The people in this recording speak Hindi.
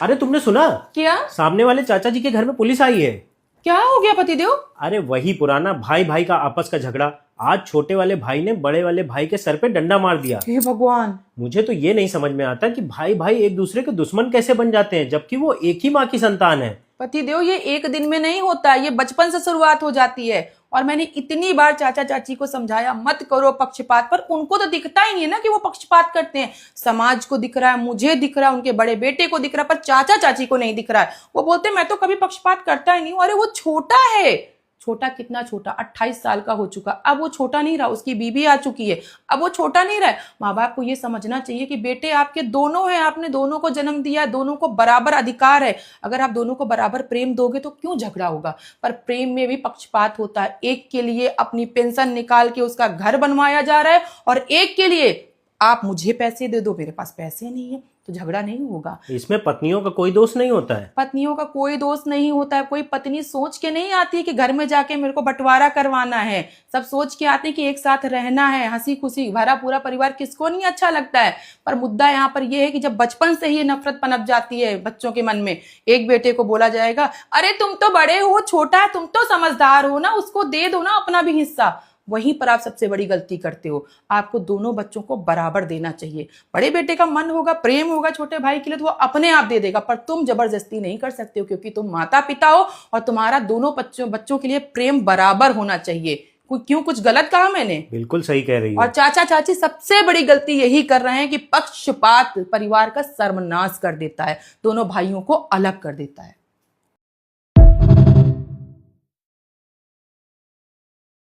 अरे तुमने सुना? क्या? सामने वाले चाचा जी के घर में पुलिस आई है। क्या हो गया पतिदेव? अरे वही पुराना भाई भाई का आपस का झगड़ा। आज छोटे वाले भाई ने बड़े वाले भाई के सर पे डंडा मार दिया। हे भगवान। मुझे तो ये नहीं समझ में आता कि भाई भाई एक दूसरे के दुश्मन कैसे बन जाते हैं, जबकि वो एक ही माँ की संतान है। पतिदेव, ये एक दिन में नहीं होता, ये बचपन से शुरुआत हो जाती है। और मैंने इतनी बार चाचा चाची को समझाया मत करो पक्षपात, पर उनको तो दिखता ही नहीं है ना कि वो पक्षपात करते हैं। समाज को दिख रहा है, मुझे दिख रहा है, उनके बड़े बेटे को दिख रहा है, पर चाचा चाची को नहीं दिख रहा है। वो बोलते हैं मैं तो कभी पक्षपात करता ही नहीं हूं। अरे वो छोटा है। छोटा कितना छोटा? 28 साल का हो चुका। अब वो छोटा नहीं रहा, उसकी बीबी आ चुकी है। अब वो छोटा नहीं रहा है। माँ बाप को ये समझना चाहिए कि बेटे आपके दोनों हैं, आपने दोनों को जन्म दिया, दोनों को बराबर अधिकार है। अगर आप दोनों को बराबर प्रेम दोगे तो क्यों झगड़ा होगा? पर प्रेम में भी पक्षपात होता है। एक के लिए अपनी पेंशन निकाल के उसका घर बनवाया जा रहा है, और एक के लिए आप मुझे पैसे दे दो, मेरे पास पैसे नहीं है, तो झगड़ा नहीं होगा। इसमें पत्नियों का कोई दोष नहीं होता है। पत्नियों का कोई दोष नहीं होता है। कोई पत्नी सोच के नहीं आती है कि घर में जाके मेरे को बंटवारा करवाना है। सब सोच के आते हैं कि एक साथ रहना है, हंसी खुशी भरा पूरा परिवार। किसको नहीं अच्छा लगता है? पर मुद्दा यहाँ पर यह है कि जब बचपन से ही नफरत पनप जाती है बच्चों के मन में, एक बेटे को बोला जाएगा अरे तुम तो बड़े हो, छोटा है, तुम तो समझदार हो ना, उसको दे दो ना अपना भी हिस्सा। वहीं पर आप सबसे बड़ी गलती करते हो। आपको दोनों बच्चों को बराबर देना चाहिए। बड़े बेटे का मन होगा, प्रेम होगा छोटे भाई के लिए, तो वो अपने आप दे देगा, पर तुम जबरदस्ती नहीं कर सकते हो, क्योंकि तुम माता पिता हो और तुम्हारा दोनों बच्चों के लिए प्रेम बराबर होना चाहिए। क्यों, कुछ गलत कहा मैंने? बिल्कुल सही कह रही हो। और चाचा चाची सबसे बड़ी गलती यही कर रहे हैं कि पक्षपात परिवार का सर्वनाश कर देता है, दोनों भाइयों को अलग कर देता है।